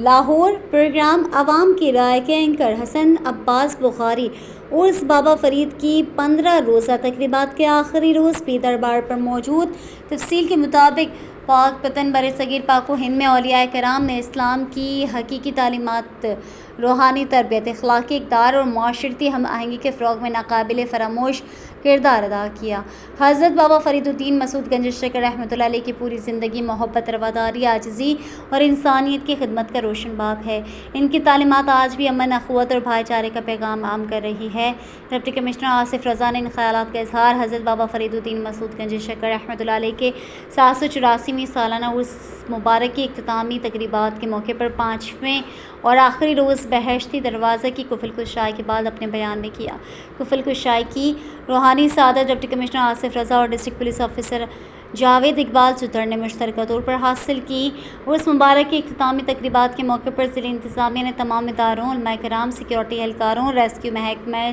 Lahore programme عوام کی رائے کے اینکر حسن عباس بخاری عرس بابا فرید کی 15 روزہ تقریبات کے آخری روز پیر دربار پر موجود۔ تفصیل کے مطابق پاک پتن برصغیر پاک و ہند میں اولیاء کرام نے اسلام کی حقیقی تعلیمات، روحانی تربیت، اخلاقی اقدار اور معاشرتی ہم آہنگی کے فروغ میں ناقابل فراموش کردار ادا کیا۔ حضرت بابا فرید الدین مسعود گنج شکر رحمۃ اللہ علیہ کی پوری زندگی محبت، رواداری، عاجزی اور انسانیت کی خدمت کا روشن باب ہے۔ ان کی تعلیمات آج بھی امن، اخوت اور بھائی چارے کا پیغام عام کر رہی ہے۔ ڈپٹی کمشنر آصف رضا نے ان خیالات کا اظہار حضرت بابا فرید الدین مسعود گنج شکر رحمۃ اللہ علیہ کے 784ویں سالانہ عرس مبارک کی اختتامی تقریبات کے موقع پر 5ویں اور آخری روز بہشتی دروازہ کی کفل کشائی کے بعد اپنے بیان میں کیا۔ کفل کشائی کی روحانی سعادت ڈپٹی کمشنر آصف رضا اور district police officer Javed Iqbal چتر نے مشترکہ طور پر حاصل کی۔ عرس مبارک کی اختتامی تقریبات کے موقع پر ضلع انتظامیہ نے تمام اداروں، علماء کرام، سیکیورٹی اہلکاروں، ریسکیو محکمہ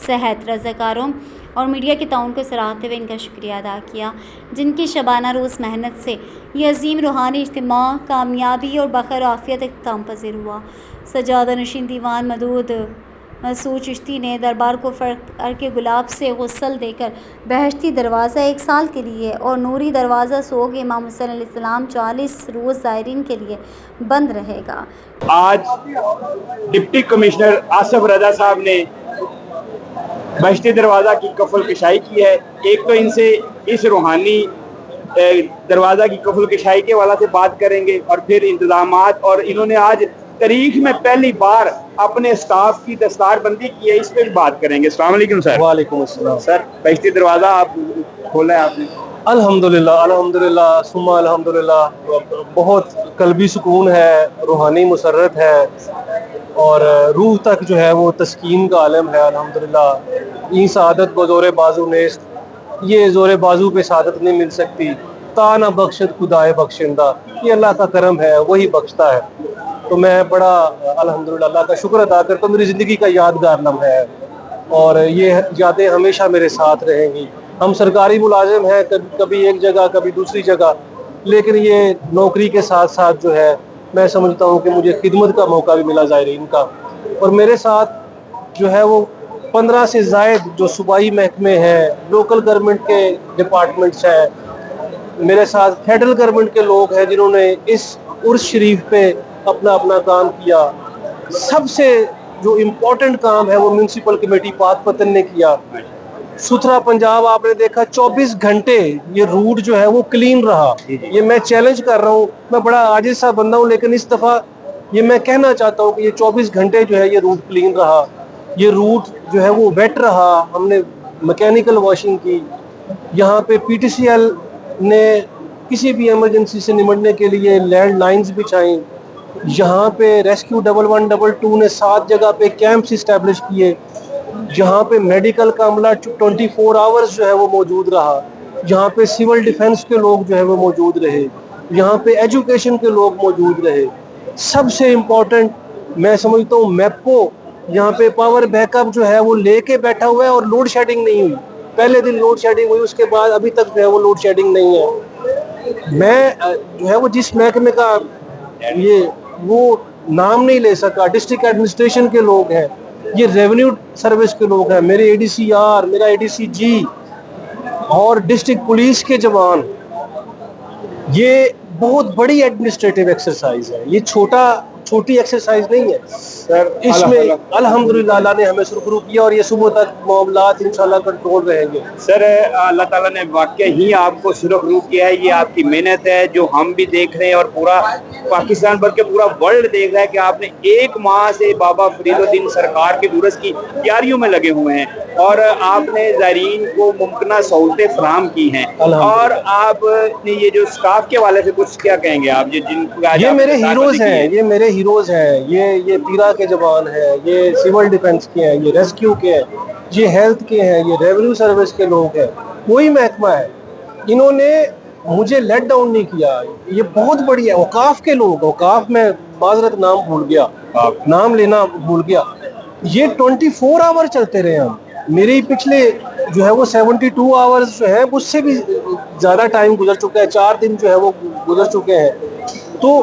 صحت، رضاکاروں اور میڈیا کے تعاون کو سراہتے ہوئے ان کا شکریہ ادا کیا، جن کی شبانہ روز محنت سے یہ عظیم روحانی اجتماع کامیابی اور بخیر و عافیت اختتام پذیر ہوا۔ سجادہ نشین دیوان مدود مسعود چشتی نے دربار کو فرق گلاب سے غسل دے کر بہشتی دروازہ 1 سال کے لیے اور نوری دروازہ سوگ امام حسین علیہ السلام 40 روز زائرین کے لیے بند رہے گا۔ آج ڈپٹی کمشنر آصف رضا صاحب نے بہشتی دروازہ کی کفل کشائی کی ہے۔ ایک تو ان سے اس روحانی دروازہ کی کفل کشائی کے حوالے سے بات کریں گے اور پھر انتظامات، اور انہوں نے آج تاریخ میں پہلی بار اپنے سٹاف کی دستار بندی کی ہے، اس پہ بھی بات کریں گے۔ السلام علیکم سر۔ وعلیکم السلام سر، بہشتی دروازہ آپ کھولا ہے آپ نے؟ الحمدللہ ثم الحمدللہ، بہت قلبی سکون ہے، روحانی مسرت ہے اور روح تک جو ہے وہ تسکین کا عالم ہے۔ الحمدللہ این سعادت بزور بازو نیست، یہ زور بازو پہ سعادت نہیں مل سکتی۔ تا نہ بخشت خدائے بخشندہ، یہ اللہ کا کرم ہے، وہی بخشتا ہے۔ تو میں بڑا الحمدللہ اللہ کا شکر ادا کرتا ہوں، میری زندگی کا یادگار لمحہ ہے اور یہ یادیں ہمیشہ میرے ساتھ رہیں گی۔ ہم سرکاری ملازم ہیں، کبھی ایک جگہ کبھی دوسری جگہ، لیکن یہ نوکری کے ساتھ ساتھ جو ہے میں سمجھتا ہوں کہ مجھے خدمت کا موقع بھی ملا زائرین کا، اور میرے ساتھ جو ہے وہ 15 سے زائد جو صوبائی محکمے ہیں، لوکل گورنمنٹ کے ڈپارٹمنٹس ہیں، میرے ساتھ فیڈرل گورنمنٹ کے لوگ ہیں جنہوں نے اس عرس شریف پہ اپنا کام کیا۔ سب سے جو امپورٹنٹ کام ہے وہ میونسپل کمیٹی پاک پتن نے کیا۔ ستھرا پنجاب آپ نے دیکھا، 24 گھنٹے یہ روٹ جو ہے وہ کلین رہا۔ یہ میں چیلنج کر رہا ہوں، میں بڑا عاجز سا بندہ ہوں، لیکن اس دفعہ یہ میں کہنا چاہتا ہوں کہ یہ 24 گھنٹے جو ہے یہ روٹ کلین رہا، یہ روٹ جو ہے وہ ویٹ رہا۔ ہم نے میکینیکل واشنگ کی، یہاں پہ پی ٹی سی ایل نے کسی بھی ایمرجنسی سے نمٹنے کے لیے لینڈ لائنز بچھائیں، یہاں پہ ریسکیو 1112 نے 7 جگہ پہ کیمپس اسٹیبلش کیے، جہاں پہ میڈیکل کا عملہ 24 آورز جو ہے وہ موجود رہا، یہاں پہ سول ڈیفنس کے لوگ جو ہے وہ موجود رہے، یہاں پہ ایجوکیشن کے لوگ موجود رہے۔ سب سے امپورٹنٹ میں سمجھتا ہوں میپو یہاں پہ پاور بیک اپ جو ہے وہ لے کے بیٹھا ہوا ہے اور لوڈ شیڈنگ نہیں ہوئی۔ پہلے دن لوڈ شیڈنگ ہوئی، اس کے بعد ابھی تک جو ہے وہ لوڈ شیڈنگ نہیں ہے۔ میں جو ہے وہ جس محکمے کا یہ وہ نام نہیں لے سکا، ڈسٹرکٹ ایڈمنسٹریشن کے لوگ ہیں، یہ ریونیو سروس کے لوگ ہیں، میرے اے ڈی سی آر، میرا اے ڈی سی جی اور ڈسٹرکٹ پولیس کے جوان، یہ بہت بڑی ایڈمنسٹریٹو ایکسرسائز ہے، یہ چھوٹی ایکسرسائز نہیں ہے سر۔ اس میں الحمدللہ اللہ نے ہمیں سرخرو کیا اور یہ صبح تک معاملات انشاءاللہ کنٹرول رہیں گے۔ سر، اللہ تعالیٰ نے واقعہ ہی آپ کو سرخرو کیا ہے، یہ آپ کی محنت ہے جو ہم بھی دیکھ رہے ہیں اور پورا پاکستان بلکہ پورا ورلڈ دیکھ رہا ہے کہ آپ نے 1 ماہ سے بابا فرید الدین سرکار کے عرس کی تیاریوں میں لگے ہوئے ہیں اور آپ نے زائرین کو ممکنہ سہولتیں فراہم کی ہیں، اور آپ نے یہ جو سٹاف کے حوالے سے کچھ کیا کہیں گے آپ؟ یہ میرے ہیروز ہیں، یہ میرے ہیروز ہیں، یہ پیرا کے جوان ہیں، یہ سول ڈیفنس کے ہیں، یہ ریسکیو کے ہیں، یہ ہیلتھ کے ہیں، یہ ریونیو سروس کے لوگ ہیں، وہی محکمہ ہے۔ انہوں نے مجھے لیٹ ڈاؤن نہیں کیا، یہ بہت بڑی ہے۔ اوقاف کے لوگ، اوقاف میں معذرت نام لینا بھول گیا، یہ 24 آور چلتے رہے ہم۔ میری پچھلے جو ہے وہ 72 آورز جو ہے اس سے بھی زیادہ ٹائم گزر چکا ہے، 4 دن جو ہے وہ گزر چکے ہیں۔ تو